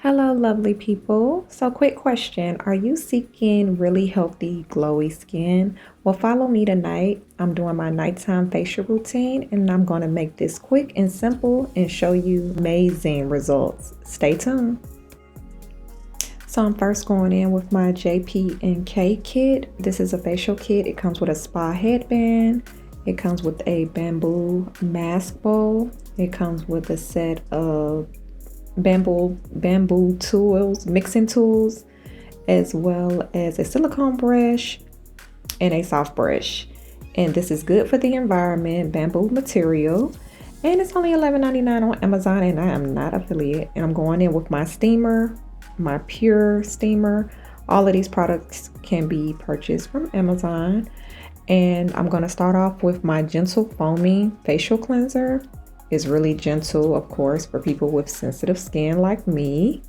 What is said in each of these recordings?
Hello, lovely people. So, quick question. Are you seeking really healthy, glowy skin? Well, follow me tonight. I'm doing my nighttime facial routine and I'm going to make this quick and simple and show you amazing results. Stay tuned. So, I'm first going in with my JPNK kit. This is a facial kit. It comes with a spa headband. It comes with a bamboo mask bowl. It comes with a set of bamboo tools, mixing tools, as well as a silicone brush and a soft brush. And this is good for the environment, bamboo material, and it's only $11.99 on Amazon, and I am not affiliate. And I'm going in with my steamer, my pure steamer. All of these products can be purchased from Amazon. And I'm going to start off with my gentle foaming facial cleanser. Is really gentle, of course, for people with sensitive skin like me.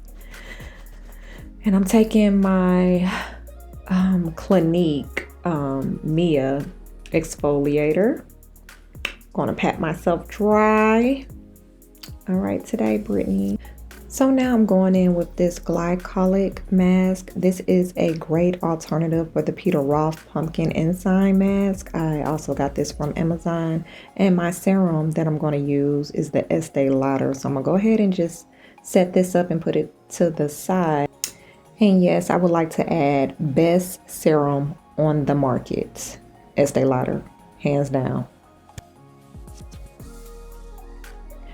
And I'm taking my Clinique Mia exfoliator. Gonna pat myself dry. All right, today, Brittany. So now I'm going in with this Glycolic mask. This is a great alternative for the Roth pumpkin enzyme mask. I also got this from Amazon. And my serum that I'm going to use is the Estee Lauder. So I'm going to go ahead and just set this up and put it to the side. And yes, I would like to add best serum on the market. Estee Lauder, hands down.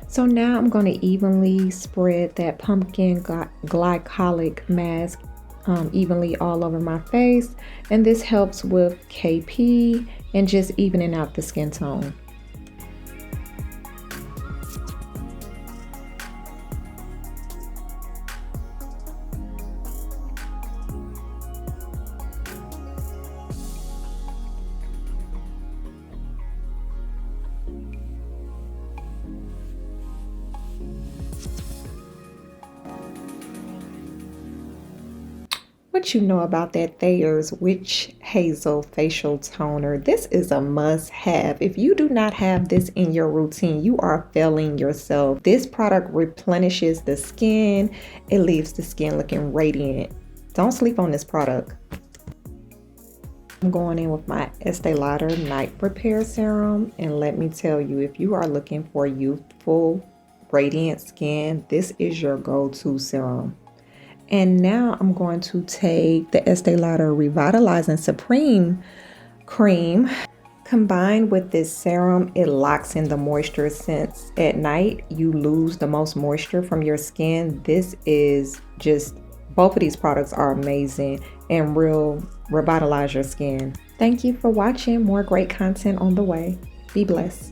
So now I'm going to evenly spread that pumpkin glycolic mask evenly all over my face. And this helps with KP and just evening out the skin tone. What you know about that Thayers Witch Hazel Facial Toner? This is a must-have. If you do not have this in your routine, you are failing yourself. This product replenishes the skin. It leaves the skin looking radiant. Don't sleep on this product. I'm going in with my Estee Lauder Night Repair Serum. And let me tell you, if you are looking for youthful, radiant skin, this is your go-to serum. And now I'm going to take the Estee Lauder Revitalizing Supreme Cream. Combined with this serum, it locks in the moisture since at night you lose the most moisture from your skin. This is just, both of these products are amazing and will revitalize your skin. Thank you for watching. More great content on the way. Be blessed.